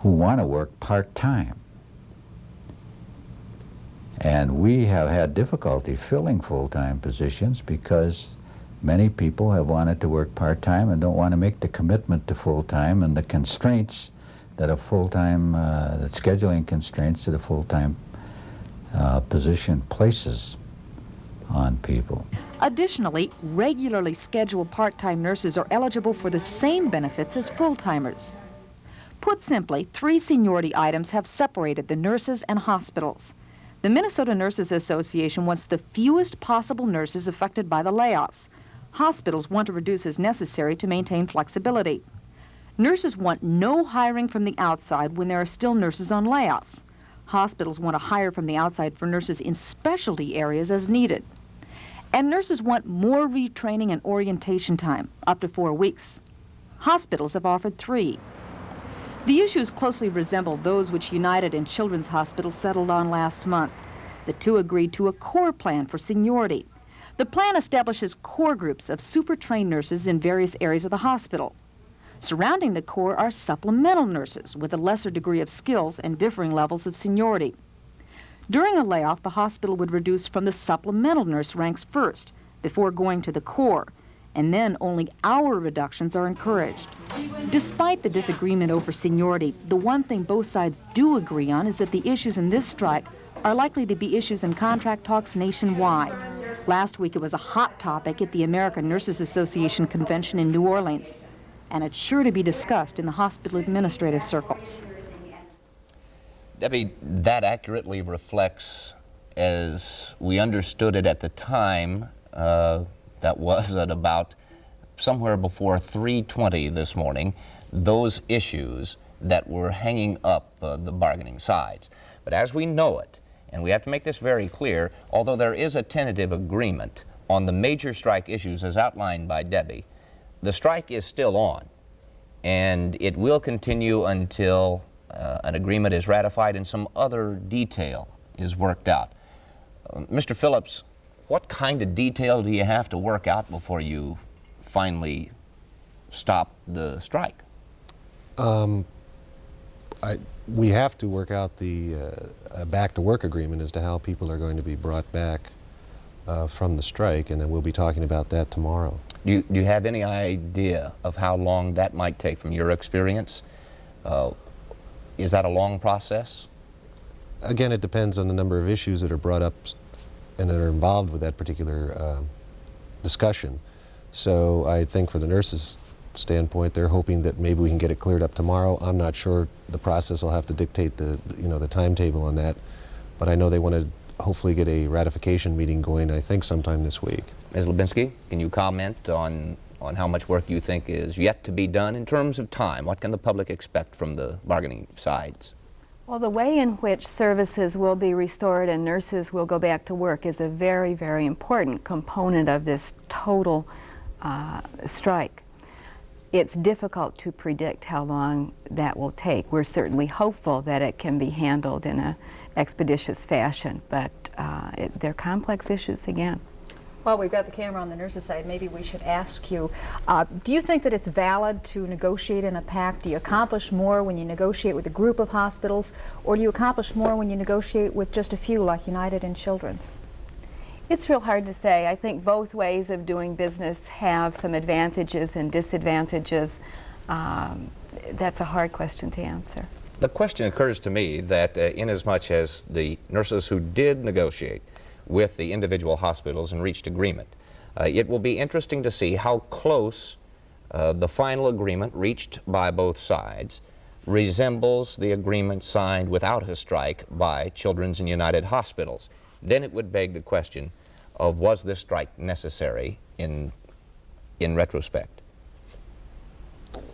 who want to work part-time. And we have had difficulty filling full-time positions because many people have wanted to work part-time and don't want to make the commitment to full-time, and the constraints that a full-time, the scheduling constraints that a full-time position places on people. Additionally, regularly scheduled part-time nurses are eligible for the same benefits as full-timers. Put simply, 3 seniority items have separated the nurses and hospitals. The Minnesota Nurses Association wants the fewest possible nurses affected by the layoffs. Hospitals want to reduce as necessary to maintain flexibility. Nurses want no hiring from the outside when there are still nurses on layoffs. Hospitals want to hire from the outside for nurses in specialty areas as needed. And nurses want more retraining and orientation time, up to 4 weeks. Hospitals have offered 3. The issues closely resemble those which United and Children's Hospital settled on last month. The two agreed to a core plan for seniority. The plan establishes core groups of super-trained nurses in various areas of the hospital. Surrounding the core are supplemental nurses with a lesser degree of skills and differing levels of seniority. During a layoff, the hospital would reduce from the supplemental nurse ranks first, before going to the core, and then only hour reductions are encouraged. Despite the disagreement over seniority, the one thing both sides do agree on is that the issues in this strike are likely to be issues in contract talks nationwide. Last week it was a hot topic at the American Nurses Association convention in New Orleans, and it's sure to be discussed in the hospital administrative circles. Debbie, that accurately reflects, as we understood it at the time, that was at about somewhere before 3:20 this morning, those issues that were hanging up the bargaining sides. But as we know it, and we have to make this very clear, although there is a tentative agreement on the major strike issues as outlined by Debbie, the strike is still on, and it will continue until an agreement is ratified and some other detail is worked out. Mr. Phillips, what kind of detail do you have to work out before you finally stop the strike? We have to work out the back-to-work agreement as to how people are going to be brought back from the strike, and then we'll be talking about that tomorrow. Do you have any idea of how long that might take from your experience? Is that a long process? Again, it depends on the number of issues that are brought up and that are involved with that particular discussion. So I think for the nurses' standpoint, they're hoping that maybe we can get it cleared up tomorrow. I'm not sure. The process will have to dictate the timetable on that, but I know they want to hopefully get a ratification meeting going, I think, sometime this week. Ms. Lubinsky, can you comment on how much work you think is yet to be done in terms of time? What can the public expect from the bargaining sides? Well, the way in which services will be restored and nurses will go back to work is a very, very important component of this total strike. It's difficult to predict how long that will take. We're certainly hopeful that it can be handled in an expeditious fashion, but they're complex issues again. Well, we've got the camera on the nurses' side. Maybe we should ask you, do you think that it's valid to negotiate in a pact? Do you accomplish more when you negotiate with a group of hospitals, or do you accomplish more when you negotiate with just a few, like United and Children's? It's real hard to say. I think both ways of doing business have some advantages and disadvantages. That's a hard question to answer. The question occurs to me that inasmuch as the nurses who did negotiate with the individual hospitals and reached agreement, it will be interesting to see how close the final agreement reached by both sides resembles the agreement signed without a strike by Children's and United Hospitals. Then it would beg the question of, was this strike necessary in retrospect?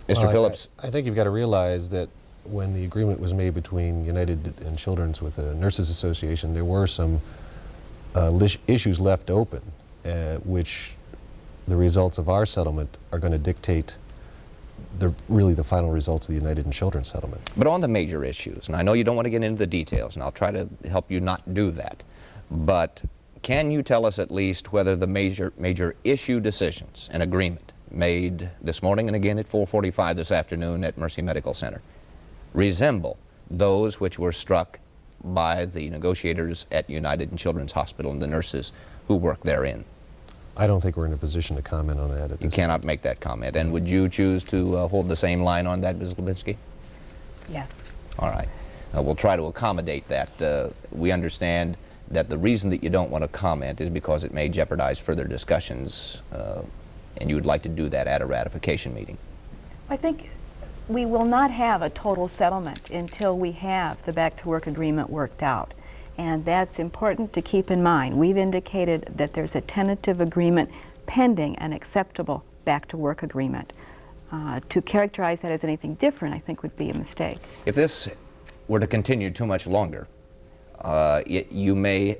Mr. Phillips? I think you've got to realize that when the agreement was made between United and Children's with the Nurses Association, there were some issues left open, which the results of our settlement are going to dictate really the final results of the United and Children's settlement. But on the major issues, and I know you don't want to get into the details, and I'll try to help you not do that, but can you tell us at least whether the major issue decisions and agreement made this morning and again at 4:45 this afternoon at Mercy Medical Center resemble those which were struck by the negotiators at United and Children's Hospital and the nurses who work therein? I don't think we're in a position to comment on that at this You cannot make that comment. And would you choose to hold the same line on that, Ms. Lubinsky? Yes. All right. We'll try to accommodate that. We understand that the reason that you don't want to comment is because it may jeopardize further discussions, and you would like to do that at a ratification meeting. I think we will not have a total settlement until we have the back-to-work agreement worked out. And that's important to keep in mind. We've indicated that there's a tentative agreement pending an acceptable back-to-work agreement. To characterize that as anything different, I think, would be a mistake. If this were to continue too much longer, you may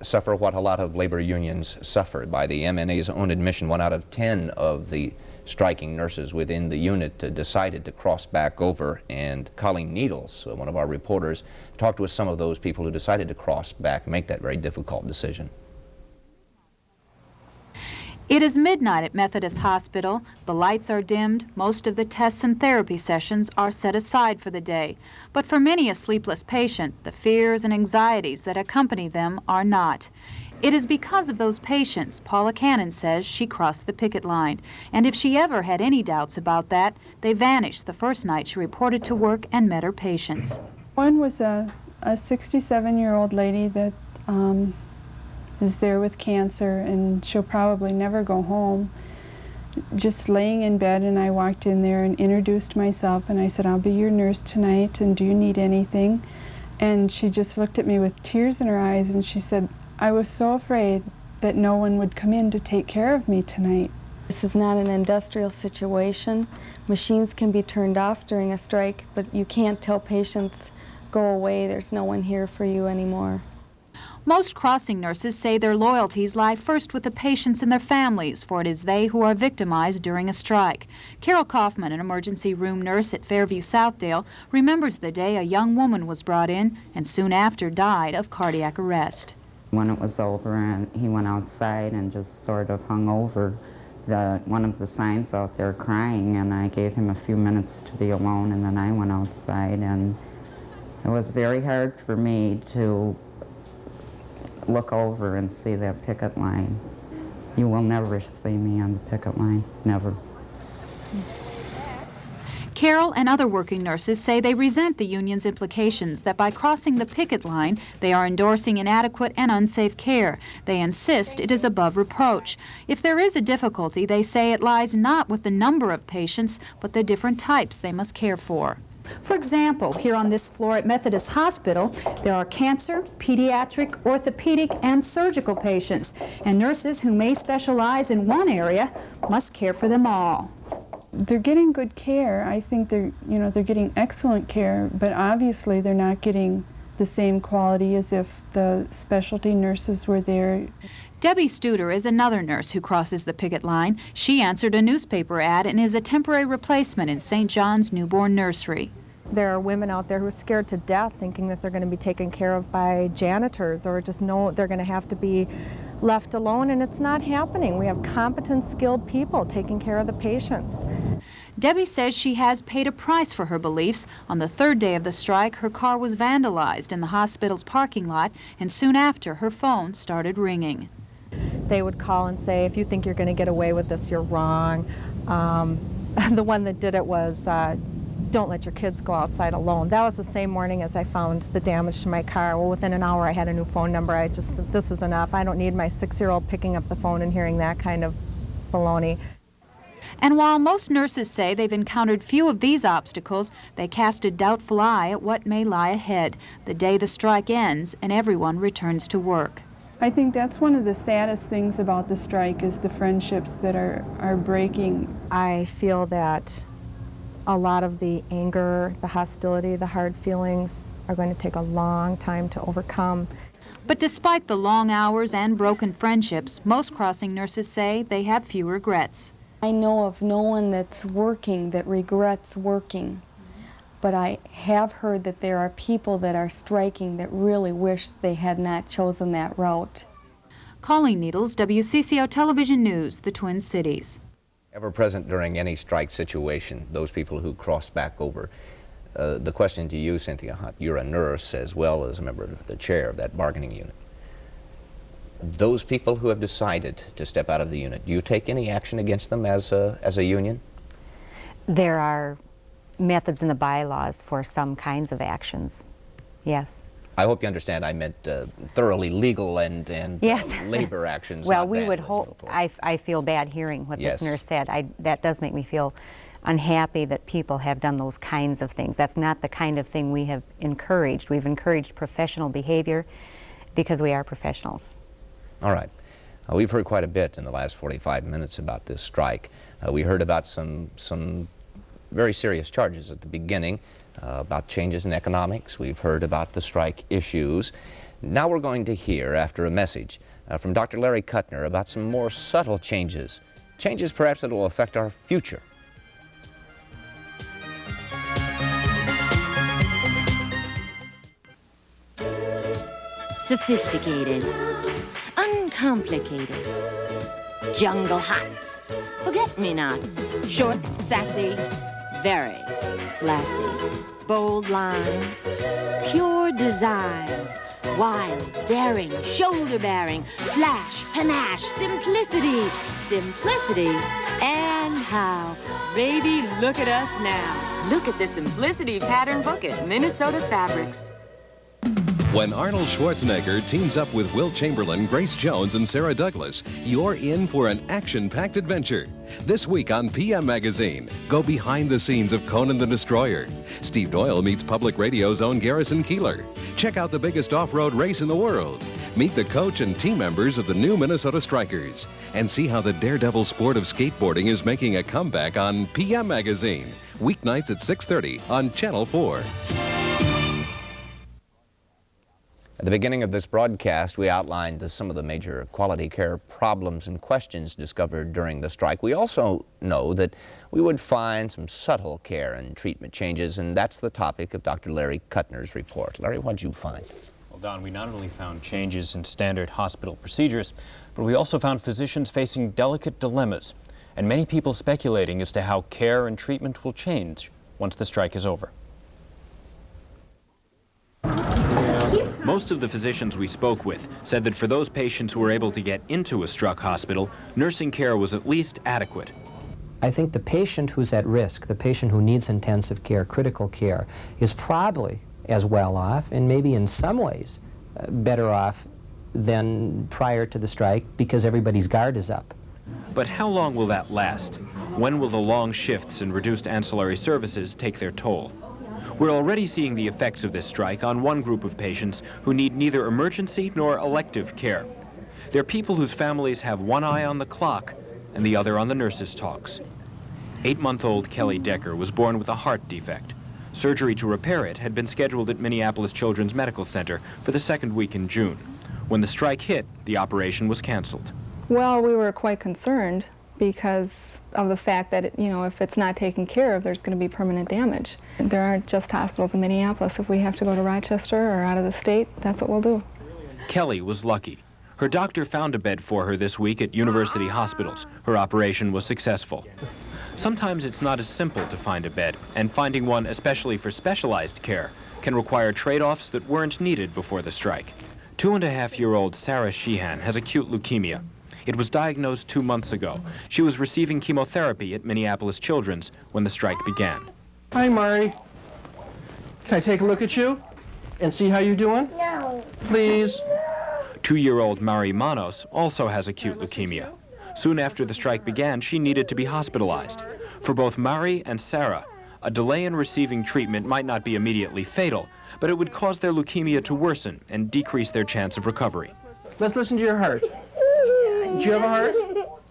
suffer what a lot of labor unions suffered. By the MNA's own admission, 1 out of 10 of the striking nurses within the unit decided to cross back over, and Colleen Needles, one of our reporters, talked with some of those people who decided to cross back, make that very difficult decision. It is midnight at Methodist Hospital. The lights are dimmed. Most of the tests and therapy sessions are set aside for the day. But for many a sleepless patient, the fears and anxieties that accompany them are not. It is because of those patients, Paula Cannon says, she crossed the picket line. And if she ever had any doubts about that, they vanished the first night she reported to work and met her patients. One was a 67-year-old lady that is there with cancer, and she'll probably never go home. Just laying in bed, and I walked in there and introduced myself, and I said, "I'll be your nurse tonight, and do you need anything?" And she just looked at me with tears in her eyes, and she said, "I was so afraid that no one would come in to take care of me tonight." This is not an industrial situation. Machines can be turned off during a strike, but you can't tell patients, "Go away, there's no one here for you anymore." Most crossing nurses say their loyalties lie first with the patients and their families, for it is they who are victimized during a strike. Carol Kaufman, an emergency room nurse at Fairview Southdale, remembers the day a young woman was brought in and soon after died of cardiac arrest. When it was over, and he went outside and just sort of hung over one of the signs out there crying, and I gave him a few minutes to be alone, and then I went outside, and it was very hard for me to look over and see that picket line. You will never see me on the picket line, never. Carol and other working nurses say they resent the union's implications that by crossing the picket line, they are endorsing inadequate and unsafe care. They insist it is above reproach. If there is a difficulty, they say it lies not with the number of patients, but the different types they must care for. For example, here on this floor at Methodist Hospital, there are cancer, pediatric, orthopedic, and surgical patients, and nurses who may specialize in one area must care for them all. They're getting good care. I think they're getting excellent care, but obviously they're not getting the same quality as if the specialty nurses were there. Debbie Studer is another nurse who crosses the picket line. She answered a newspaper ad and is a temporary replacement in St. John's Newborn Nursery. There are women out there who are scared to death, thinking that they're going to be taken care of by janitors, or just know they're going to have to be left alone, and it's not happening. We have competent, skilled people taking care of the patients. Debbie says she has paid a price for her beliefs. On the third day of the strike, her car was vandalized in the hospital's parking lot, and soon after, her phone started ringing. They would call and say, "If you think you're going to get away with this, you're wrong." The one that did it was, "Don't let your kids go outside alone." That was the same morning as I found the damage to my car. Well, within an hour I had a new phone number. I just, this is enough. I don't need my 6-year-old picking up the phone and hearing that kind of baloney. And while most nurses say they've encountered few of these obstacles, they cast a doubtful eye at what may lie ahead, the day the strike ends and everyone returns to work. I think that's one of the saddest things about the strike is the friendships that are breaking. I feel that a lot of the anger, the hostility, the hard feelings are going to take a long time to overcome. But despite the long hours and broken friendships, most crossing nurses say they have few regrets. I know of no one that's working that regrets working, but I have heard that there are people that are striking that really wish they had not chosen that route. Colleen Needles, WCCO Television News, the Twin Cities. Ever present during any strike situation, those people who cross back over. The question to you, Cynthia Hunt, you're a nurse as well as a member of the chair of that bargaining unit. Those people who have decided to step out of the unit, do you take any action against them as a union? There are methods in the bylaws for some kinds of actions, yes. I hope you understand I meant thoroughly legal and yes. Labor actions. Well, we would hope. I feel bad hearing what yes. this nurse said. That does make me feel unhappy that people have done those kinds of things. That's not the kind of thing we have encouraged. We've encouraged professional behavior because we are professionals. All right. We've heard quite a bit in the last 45 minutes about this strike. We heard about some very serious charges at the beginning about changes in economics. We've heard about the strike issues. Now we're going to hear, after a message from Dr. Larry Kuttner, about some more subtle changes, changes perhaps that will affect our future. Sophisticated, uncomplicated, jungle hots, forget-me-nots, short, sassy, very classy, bold lines, pure designs, wild, daring, shoulder-bearing, flash, panache, simplicity, and how, baby, look at us now. Look at the Simplicity pattern book at Minnesota Fabrics. When Arnold Schwarzenegger teams up with Wilt Chamberlain, Grace Jones, and Sarah Douglas, you're in for an action-packed adventure. This week on PM Magazine, go behind the scenes of Conan the Destroyer. Steve Doyle meets Public Radio's own Garrison Keillor. Check out the biggest off-road race in the world. Meet the coach and team members of the new Minnesota Strikers. And see how the daredevil sport of skateboarding is making a comeback on PM Magazine. Weeknights at 6:30 on Channel 4. At the beginning of this broadcast, we outlined some of the major quality care problems and questions discovered during the strike. We also know that we would find some subtle care and treatment changes, and that's the topic of Dr. Larry Kuttner's report. Larry, what did you find? Well, Don, we not only found changes in standard hospital procedures, but we also found physicians facing delicate dilemmas, and many people speculating as to how care and treatment will change once the strike is over. Most of the physicians we spoke with said that for those patients who were able to get into a struck hospital, nursing care was at least adequate. I think the patient who's at risk, the patient who needs intensive care, critical care, is probably as well off and maybe in some ways better off than prior to the strike because everybody's guard is up. But how long will that last? When will the long shifts and reduced ancillary services take their toll? We're already seeing the effects of this strike on one group of patients who need neither emergency nor elective care. They're people whose families have one eye on the clock and the other on the nurses' talks. 8-month-old Kelly Decker was born with a heart defect. Surgery to repair it had been scheduled at Minneapolis Children's Medical Center for the second week in June. When the strike hit, the operation was canceled. Well, we were quite concerned because of the fact that, if it's not taken care of, there's going to be permanent damage. There aren't just hospitals in Minneapolis. If we have to go to Rochester or out of the state, that's what we'll do. Kelly was lucky. Her doctor found a bed for her this week at university hospitals. Her operation was successful. Sometimes it's not as simple to find a bed, and finding one, especially for specialized care, can require trade-offs that weren't needed before the strike. 2.5-year-old Sarah Sheehan has acute leukemia. It was diagnosed 2 months ago. She was receiving chemotherapy at Minneapolis Children's when the strike began. Hi, Mari. Can I take a look at you and see how you're doing? No. Please. 2-year-old Mari Manos also has acute leukemia. Soon after the strike began, she needed to be hospitalized. For both Mari and Sarah, a delay in receiving treatment might not be immediately fatal, but it would cause their leukemia to worsen and decrease their chance of recovery. Let's listen to your heart. Do you have a heart?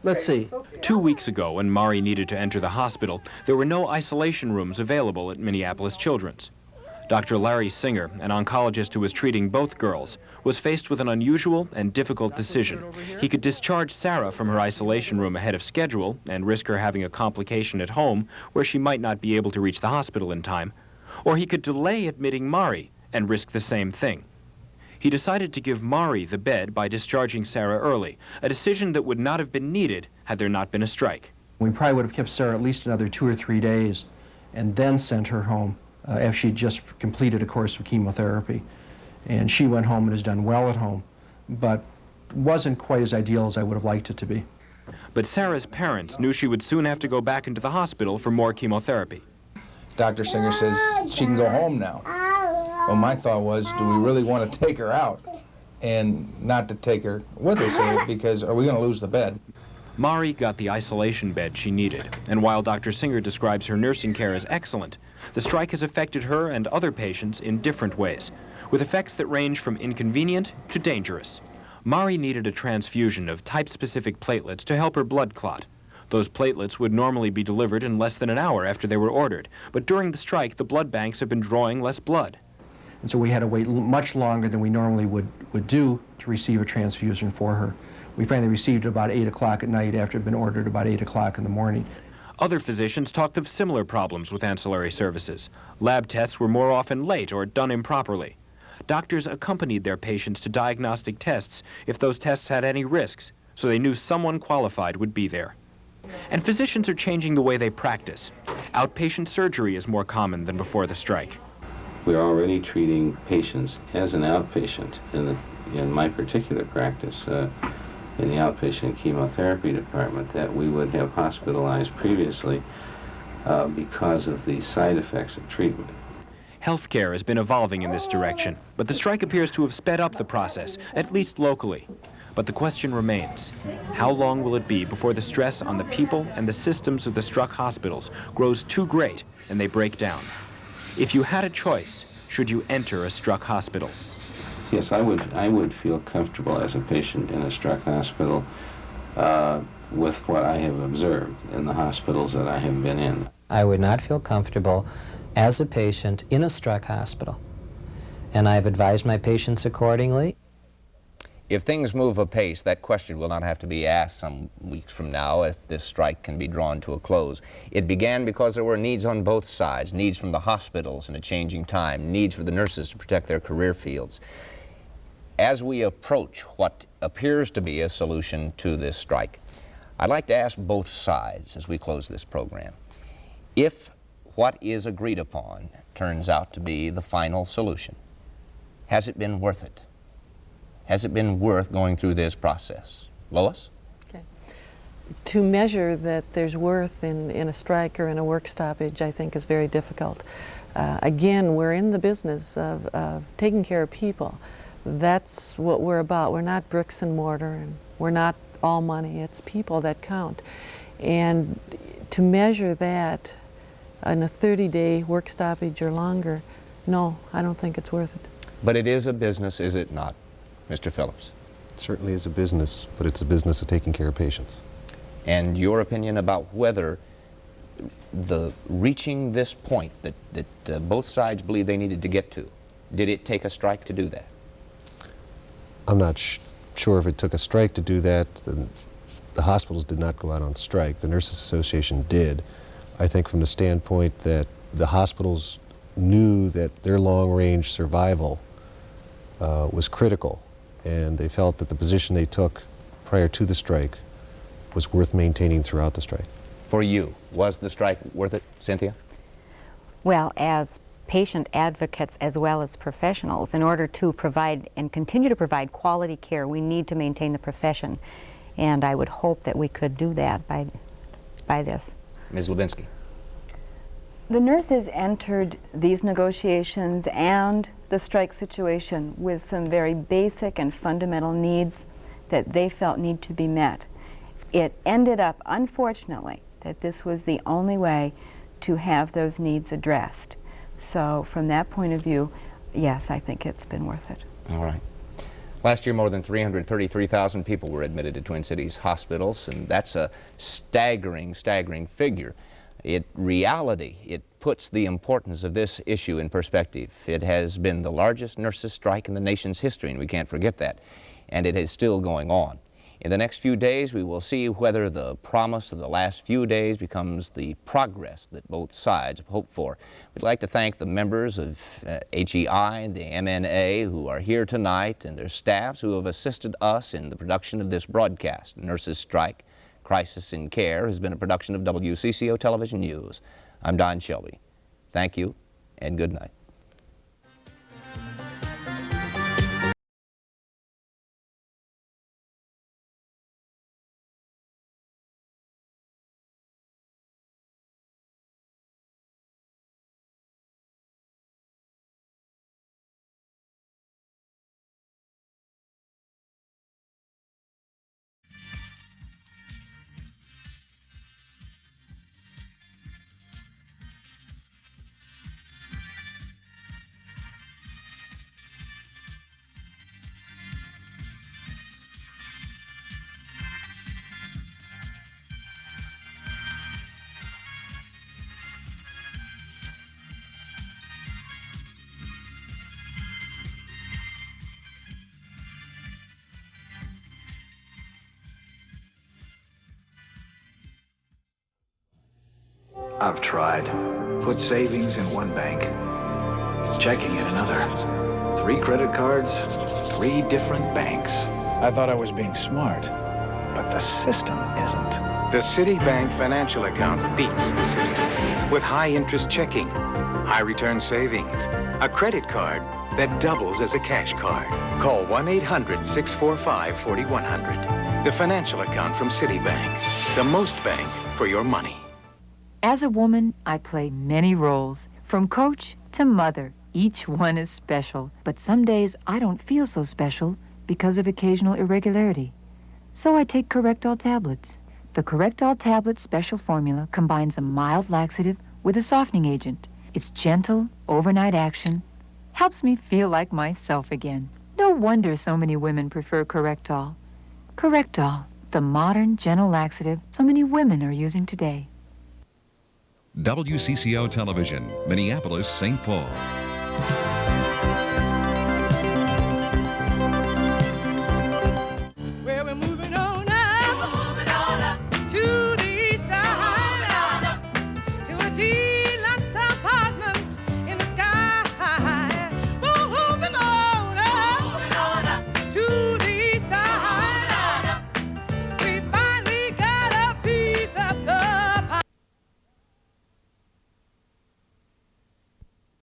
Let's see. 2 weeks ago, when Mari needed to enter the hospital, there were no isolation rooms available at Minneapolis Children's. Dr. Larry Singer, an oncologist who was treating both girls, was faced with an unusual and difficult decision. He could discharge Sarah from her isolation room ahead of schedule and risk her having a complication at home where she might not be able to reach the hospital in time, or he could delay admitting Mari and risk the same thing. He decided to give Mari the bed by discharging Sarah early, a decision that would not have been needed had there not been a strike. We probably would have kept Sarah at least another 2 or 3 days and then sent her home after she'd just completed a course of chemotherapy. And she went home and has done well at home, but wasn't quite as ideal as I would have liked it to be. But Sarah's parents knew she would soon have to go back into the hospital for more chemotherapy. Dr. Singer says she can go home now. Well, my thought was, do we really want to take her out and not to take her with us because are we going to lose the bed? Mari got the isolation bed she needed, and while Dr. Singer describes her nursing care as excellent, the strike has affected her and other patients in different ways, with effects that range from inconvenient to dangerous. Mari needed a transfusion of type-specific platelets to help her blood clot. Those platelets would normally be delivered in less than an hour after they were ordered, but during the strike, the blood banks have been drawing less blood. And so we had to wait much longer than we normally would do to receive a transfusion for her. We finally received it about 8 o'clock at night after it had been ordered about 8 o'clock in the morning. Other physicians talked of similar problems with ancillary services. Lab tests were more often late or done improperly. Doctors accompanied their patients to diagnostic tests if those tests had any risks, so they knew someone qualified would be there. And physicians are changing the way they practice. Outpatient surgery is more common than before the strike. We're already treating patients as an outpatient in my particular practice. In the outpatient chemotherapy department that we would have hospitalized previously because of the side effects of treatment. Healthcare has been evolving in this direction, but the strike appears to have sped up the process, at least locally. But the question remains, how long will it be before the stress on the people and the systems of the struck hospitals grows too great and they break down? If you had a choice, should you enter a struck hospital? Yes, I would feel comfortable as a patient in a struck hospital with what I have observed in the hospitals that I have been in. I would not feel comfortable as a patient in a struck hospital, and I've advised my patients accordingly. If things move apace, that question will not have to be asked some weeks from now if this strike can be drawn to a close. It began because there were needs on both sides, needs from the hospitals in a changing time, needs for the nurses to protect their career fields. As we approach what appears to be a solution to this strike, I'd like to ask both sides as we close this program, if what is agreed upon turns out to be the final solution, has it been worth it? Has it been worth going through this process? Lois? Okay. To measure that there's worth in a strike or in a work stoppage, I think is very difficult. Again, we're in the business of taking care of people. That's what we're about. We're not bricks and mortar, and we're not all money. It's people that count. And to measure that in a 30-day work stoppage or longer, no, I don't think it's worth it. But it is a business, is it not, Mr. Phillips? It certainly is a business, but it's a business of taking care of patients. And your opinion about whether reaching this point that both sides believe they needed to get to, did it take a strike to do that? I'm not sure if it took a strike to do that. The hospitals did not go out on strike. The Nurses Association did. I think from the standpoint that the hospitals knew that their long-range survival was critical, and they felt that the position they took prior to the strike was worth maintaining throughout the strike. For you, was the strike worth it, Cynthia? Well, as patient advocates as well as professionals, in order to provide and continue to provide quality care, we need to maintain the profession. And I would hope that we could do that by this. Ms. Lubinsky. The nurses entered these negotiations and the strike situation with some very basic and fundamental needs that they felt need to be met. It ended up, unfortunately, that this was the only way to have those needs addressed. So from that point of view, yes, I think it's been worth it. All right. Last year, more than 333,000 people were admitted to Twin Cities hospitals, and that's a staggering, staggering figure. In reality, it puts the importance of this issue in perspective. It has been the largest nurses' strike in the nation's history, and we can't forget that, and it is still going on. In the next few days, we will see whether the promise of the last few days becomes the progress that both sides hope for. We'd like to thank the members of HEI, the MNA, who are here tonight, and their staffs who have assisted us in the production of this broadcast. Nurses Strike, Crisis in Care has been a production of WCCO Television News. I'm Don Shelby. Thank you, and good night. I've tried. Put savings in one bank, checking in another. 3 credit cards, 3 different banks. I thought I was being smart, but the system isn't. The Citibank financial account beats the system with high-interest checking, high-return savings, a credit card that doubles as a cash card. Call 1-800-645-4100. The financial account from Citibank, the most bank for your money. As a woman, I play many roles, from coach to mother. Each one is special, but some days I don't feel so special because of occasional irregularity. So I take Correctol tablets. The Correctol tablet special formula combines a mild laxative with a softening agent. Its gentle, overnight action helps me feel like myself again. No wonder so many women prefer Correctol. Correctol, the modern, gentle laxative so many women are using today. WCCO Television, Minneapolis, St. Paul.